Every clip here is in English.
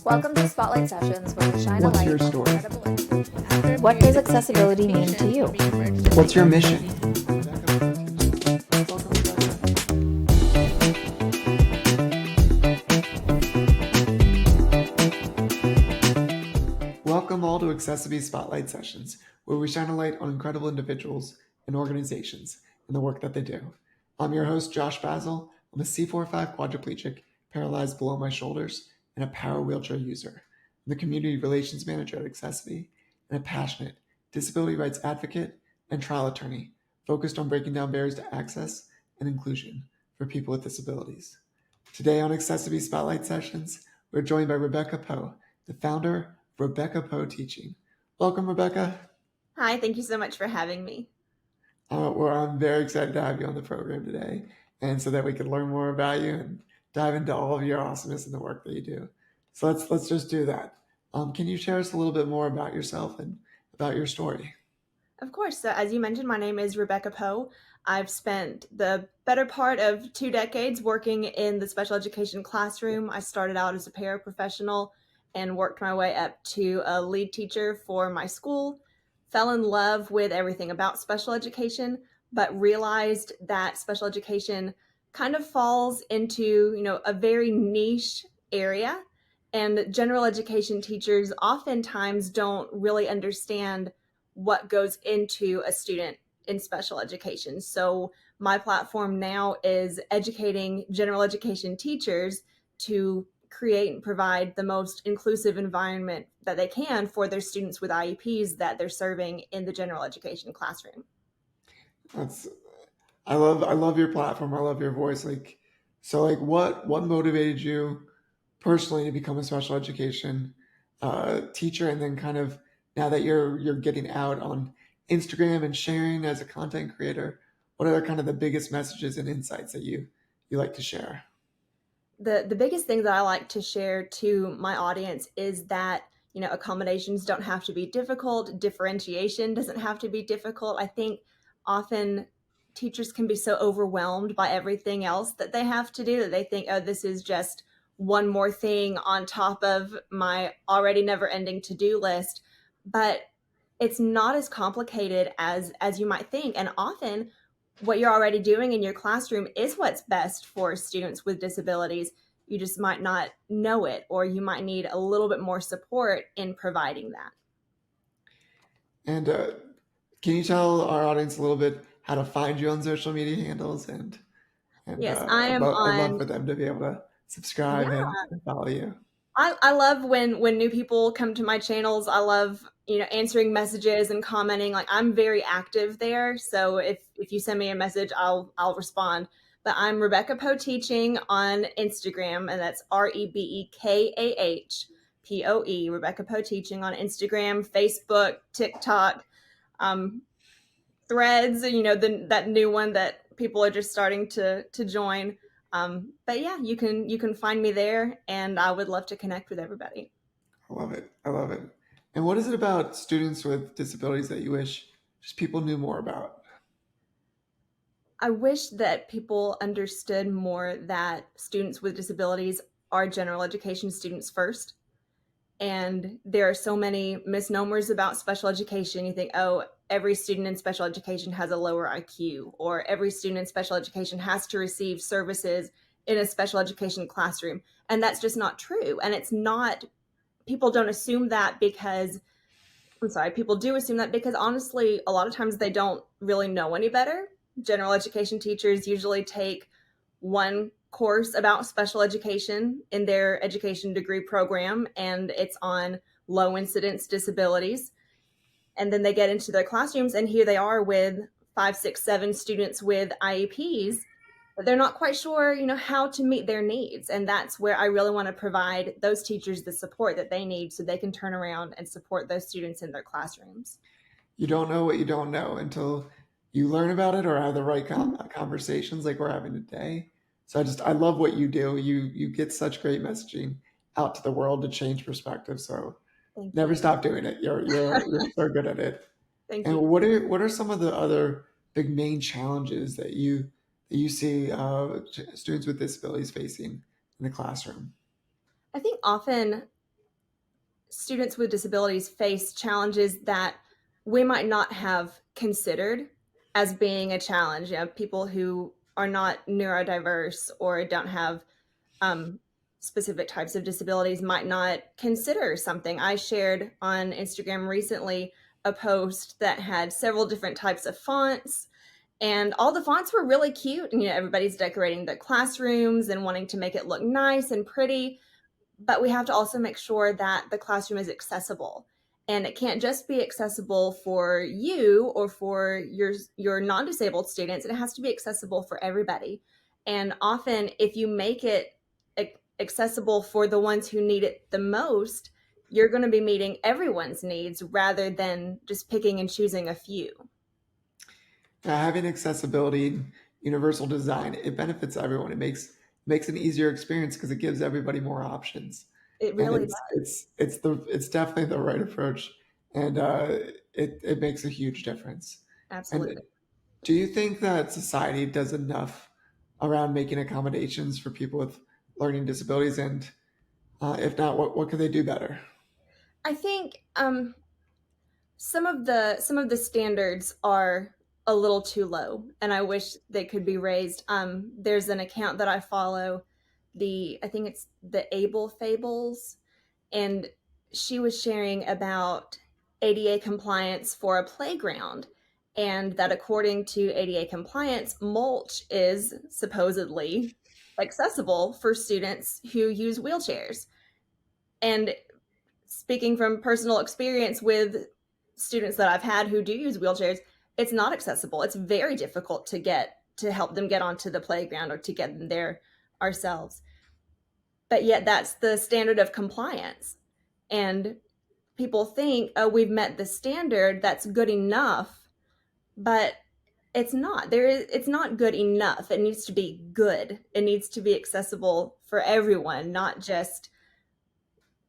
Welcome to Spotlight Sessions, where we shine a What's light your on story? incredible. What does accessibility mean to you? What's your mission? Welcome all to accessiBe's Spotlight Sessions, where we shine a light on incredible individuals and organizations and the work that they do. I'm your host, Josh Basil. I'm a C4-5 quadriplegic, paralyzed below my shoulders, and a power wheelchair user. I'm the community relations manager at accessiBe and a passionate disability rights advocate and trial attorney focused on breaking down barriers to access and inclusion for people with disabilities. Today on accessiBe Spotlight Sessions, we're joined by Rebekah Poe, the founder of Rebekah Poe Teaching. Welcome, Rebekah. Hi, thank you so much for having me. I'm very excited to have you on the program today, and so that we can learn more about you and dive into all of your awesomeness and the work that you do. So let's just do that. Can you share us a little bit more about yourself and about your story? Of course. So as you mentioned, my name is Rebekah Poe. I've spent the better part of 2 decades working in the special education classroom. I started out as a paraprofessional and worked my way up to a lead teacher for my school. Fell in love with everything about special education, but realized that special education kind of falls into, a very niche area. And general education teachers oftentimes don't really understand what goes into a student in special education. So my platform now is educating general education teachers to create and provide the most inclusive environment that they can for their students with IEPs that they're serving in the general education classroom. I love your platform. I love your voice. What motivated you personally to become a special education teacher, and then kind of now that you're getting out on Instagram and sharing as a content creator, what are kind of the biggest messages and insights that you like to share? The biggest thing that I like to share to my audience is that, accommodations don't have to be difficult. Differentiation doesn't have to be difficult. I think often teachers can be so overwhelmed by everything else that they have to do that they think, oh, this is just one more thing on top of my already never ending to-do list. But it's not as complicated as you might think. And often what you're already doing in your classroom is what's best for students with disabilities. You just might not know it, or you might need a little bit more support in providing that. And can you tell our audience a little bit how to find you on social media handles? And Yes, I am I'd love for on. them to be able to subscribe Yeah, and follow you. I love when new people come to my channels. I love, answering messages and commenting. Like, I'm very active there. So if you send me a message, I'll respond. But I'm Rebekah Poe Teaching on Instagram, and that's RebekahPoe, Rebekah Poe Teaching on Instagram, Facebook, TikTok, um, Threads, that new one that people are just starting to join. But yeah, you can find me there, and I would love to connect with everybody. I love it. I love it. And what is it about students with disabilities that you wish just people knew more about? I wish that people understood more that students with disabilities are general education students first. And there are so many misnomers about special education. You think, oh, every student in special education has a lower IQ, or every student in special education has to receive services in a special education classroom. And that's just not true. And it's not, people don't assume that because, I'm sorry, people do assume that because honestly, a lot of times they don't really know any better. General education teachers usually take one course about special education in their education degree program, and it's on low incidence disabilities. And then they get into their classrooms, and here they are with 5, 6, 7 students with IEPs, but they're not quite sure, how to meet their needs. And that's where I really want to provide those teachers the support that they need so they can turn around and support those students in their classrooms. You don't know what you don't know until you learn about it or have the right conversations like we're having today. So I love what you do. You get such great messaging out to the world to change perspective. So Thank never you. stop doing it. You're so good at it. Thank And you. what are some of the other big main challenges that you see students with disabilities facing in in a classroom? I think often students with disabilities face challenges that we might not have considered as being a challenge. You know, people who are not neurodiverse or don't have um, specific types of disabilities might not consider something. I shared on Instagram recently a post that had several different types of fonts, and all the fonts were really cute. And, you know, everybody's decorating the classrooms and wanting to make it look nice and pretty, but we have to also make sure that the classroom is accessible. And it can't just be accessible for you or for your non-disabled students. It has to be accessible for everybody. And often if you make it accessible for the ones who need it the most, you're going to be meeting everyone's needs rather than just picking and choosing a few. Having accessibility, universal design, it benefits everyone. It makes an easier experience because it gives everybody more options. It And really does. it's definitely the right approach, and it makes a huge difference. And Absolutely. do you think that society does enough around making accommodations for people with learning disabilities? And if not, what could they do better? I think some of the standards are a little too low, and I wish they could be raised. There's an account that I follow, I think it's the Able Fables, and she was sharing about ADA compliance for a playground, and that according to ADA compliance, mulch is supposedly accessible for students who use wheelchairs. And speaking from personal experience with students that I've had who do use wheelchairs, it's not accessible. It's very difficult to help them get onto the playground or to get them there ourselves. But yet that's the standard of compliance. And people think, oh, we've met the standard, that's good enough. But it's not. It's not good enough. It needs to be good. It needs to be accessible for everyone, not just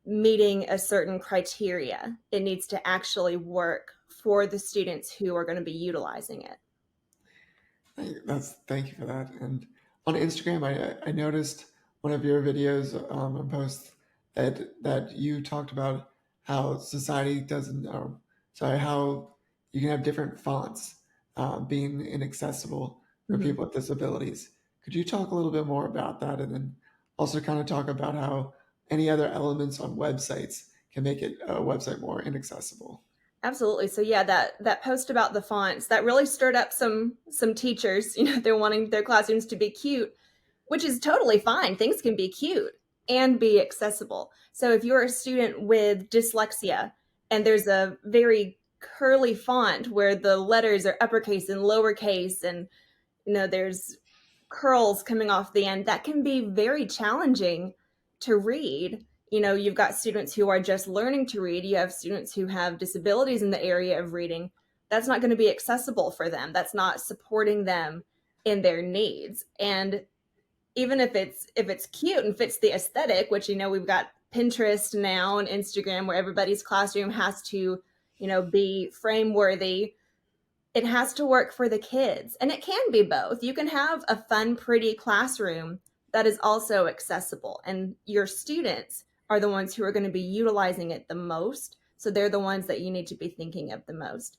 meeting a certain criteria. It needs to actually work for the students who are going to be utilizing it. Thank you for that. And on Instagram, I noticed one of your videos and posts that you talked about how society doesn't, how you can have different fonts being inaccessible for Mhm. people with disabilities. Could you talk a little bit more about that, and then also kind of talk about how any other elements on websites can make a website more inaccessible? Absolutely. So yeah, that post about the fonts, that really stirred up some teachers. You know, they're wanting their classrooms to be cute, which is totally fine. Things can be cute and be accessible. So if you're a student with dyslexia and there's a very curly font where the letters are uppercase and lowercase, and you know there's curls coming off the end, that can be very challenging to read. You know, you've got students who are just learning to read, you have students who have disabilities in the area of reading. That's not going to be accessible for them. That's not supporting them in their needs. And even if it's cute and fits the aesthetic, which, you know, we've got Pinterest now and Instagram where everybody's classroom has to, you know, be frame worthy, it has to work for the kids. And it can be both. You can have a fun, pretty classroom that is also accessible, and your students are the ones who are going to be utilizing it the most. So they're the ones that you need to be thinking of the most.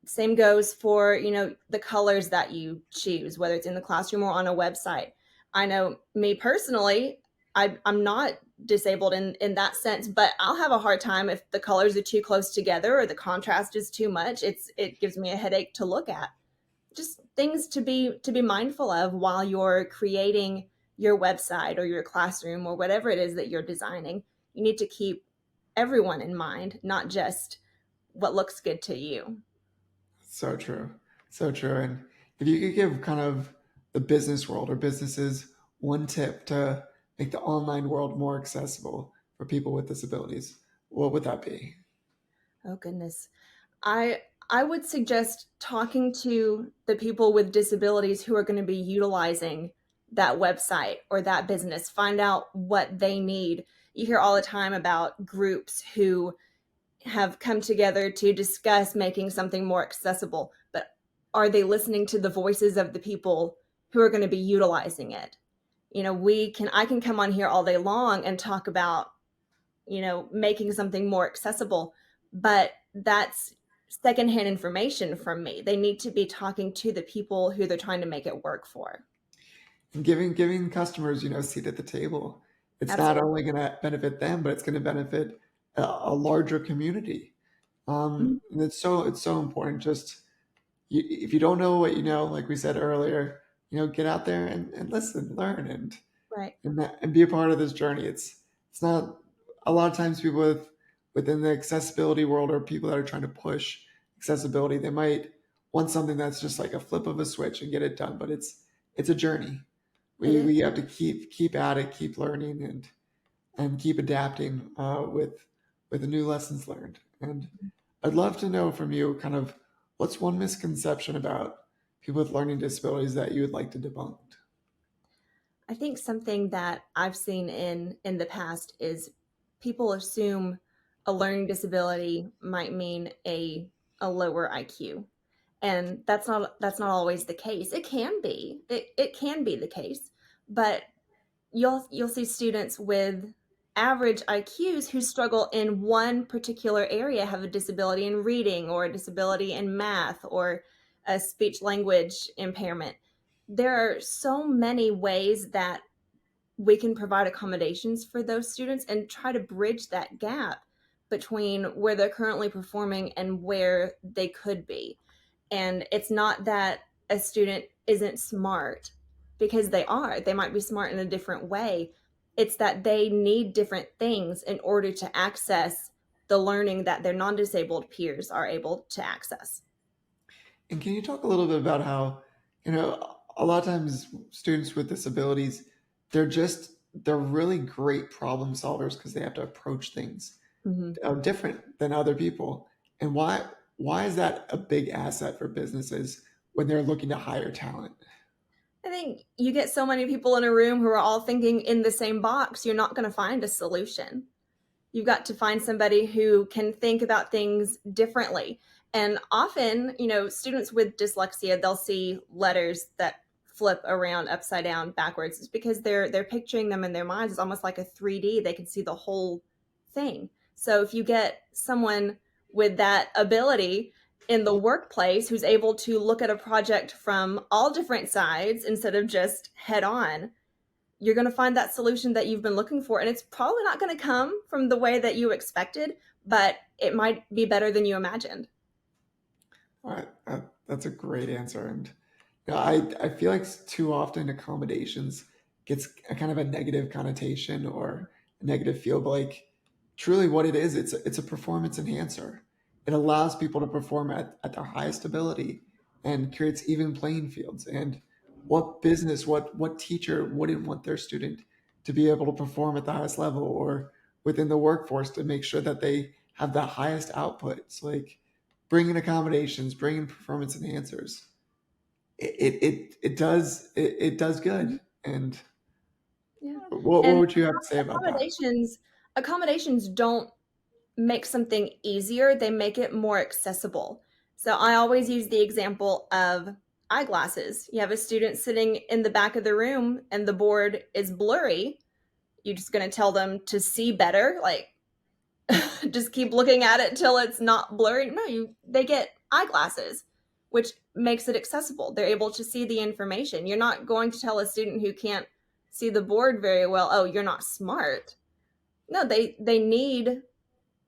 Same goes for, you know, the colors that you choose, whether it's in the classroom or on a website. I know me personally, I'm not disabled in that sense, but I'll have a hard time if the colors are too close together or the contrast is too much. It gives me a headache to look at. Just things to be mindful of while you're creating your website or your classroom or whatever it is that you're designing. You need to keep everyone in mind, not just what looks good to you. So true. So true. And if you could give kind of the business world or businesses one tip to make the online world more accessible for people with disabilities, what would that be? Oh goodness. I I would suggest talking to the people with disabilities who are going to be utilizing that website or that business. Find out what they need. You hear all the time about groups who have come together to discuss making something more accessible, but are they listening to the voices of the people who are going to be utilizing it? I can come on here all day long and talk about, making something more accessible, but that's secondhand information from me. They need to be talking to the people who they're trying to make it work for. And giving customers, a seat at the table. It's not Absolutely. only going to benefit them, but it's going to benefit a larger community. Mhm. And it's so important. Just if you don't know what you know, like we said earlier, get out there and listen, learn, Right. and be a part of this journey. It's not a lot of times people within the accessibility world or people that are trying to push accessibility, they might want something that's just like a flip of a switch and get it done, but it's a journey. It is. We have to keep at it, keep learning, and keep adapting with the new lessons learned. And I'd love to know from you kind of what's one misconception about people with learning disabilities that you would like to debunk. I think something that I've seen in the past is people assume a learning disability might mean a lower IQ. And that's not always the case. It can be. It can be the case, but you'll see students with average IQs who struggle in one particular area, have a disability in reading or a disability in math or a speech language impairment. There are so many ways that we can provide accommodations for those students and try to bridge that gap between where they're currently performing and where they could be. And it's not that a student isn't smart, because they are. They might be smart in a different way. It's that they need different things in order to access the learning that their non disabled peers are able to access. And can you talk a little bit about how, a lot of times students with disabilities, they're really great problem solvers because they have to approach things Mhm. different than other people. And why is that a big asset for businesses when they're looking to hire talent? I think you get so many people in a room who are all thinking in the same box, you're not going to find a solution. You've got to find somebody who can think about things differently. And often, students with dyslexia, they'll see letters that flip around upside down backwards. It's because they're picturing them in their minds. It's almost like a 3D. They can see the whole thing. So if you get someone with that ability in the workplace who's able to look at a project from all different sides instead of just head on, you're going to find that solution that you've been looking for. And it's probably not going to come from the way that you expected, but it might be better than you imagined. All right, that's a great answer. And I feel like too often accommodations gets a kind of a negative connotation or a negative feel, but like truly what it is, it's a performance enhancer. It allows people to perform at their highest ability and creates even playing fields. And what business, what teacher wouldn't want their student to be able to perform at the highest level or within the workforce to make sure that they have the highest outputs? Like bring in accommodations, bring in performance enhancers. It does good. And Yeah. what And would you have to say about that? accommodations don't make something easier, they make it more accessible. So I always use the example of eyeglasses. You have a student sitting in the back of the room and the board is blurry. You're just going to tell them to see better, like just keep looking at it till it's not blurry. No, they get eyeglasses, which makes it accessible. They're able to see the information. You're not going to tell a student who can't see the board very well, "Oh, you're not smart." No, they need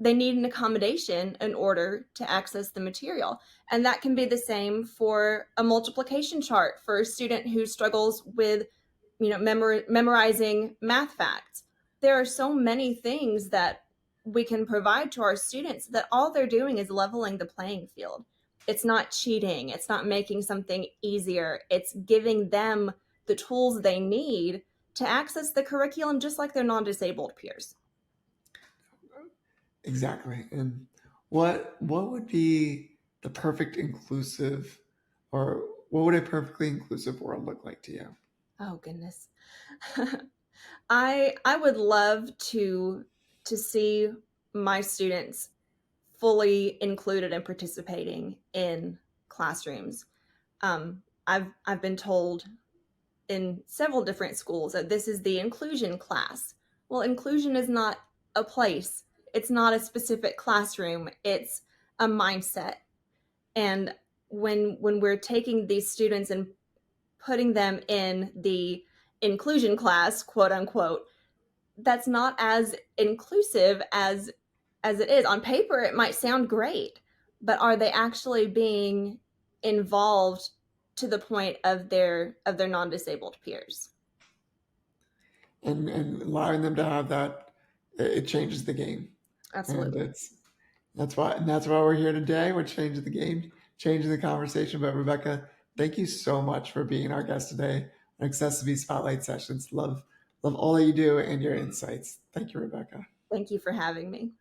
an accommodation in order to access the material. And that can be the same for a multiplication chart for a student who struggles with, memorizing math facts. There are so many things that we can provide to our students that all they're doing is leveling the playing field. It's not cheating, it's not making something easier. It's giving them the tools they need to access the curriculum just like their non-disabled peers. Exactly. And what would be the perfect inclusive, or what would a perfectly inclusive world look like to you? Oh goodness. I would love to see my students fully included and participating in classrooms. I've been told in several different schools that this is the inclusion class. Well, inclusion is not a place. It's not a specific classroom. It's a mindset. And when we're taking these students and putting them in the inclusion class, quote unquote, that's not as inclusive as it is. On paper, it might sound great, but are they actually being involved to the point of their non-disabled peers? And allowing them to have that, it changes the game. Absolutely. And that's why we're here today. We're changing the game, changing the conversation. But Rebekah, thank you so much for being our guest today on accessiBe's Spotlight Sessions. Love all that you do and your insights. Thank you, Rebekah. Thank you for having me.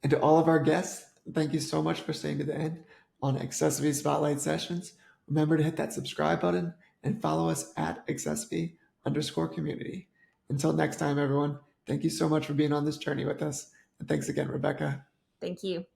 And to all of our guests, thank you so much for staying to the end on accessiBe's Spotlight Sessions. Remember to hit that subscribe button and follow us at accessiB_community. Until next time, everyone, thank you so much for being on this journey with us. And thanks again, Rebekah. Thank you.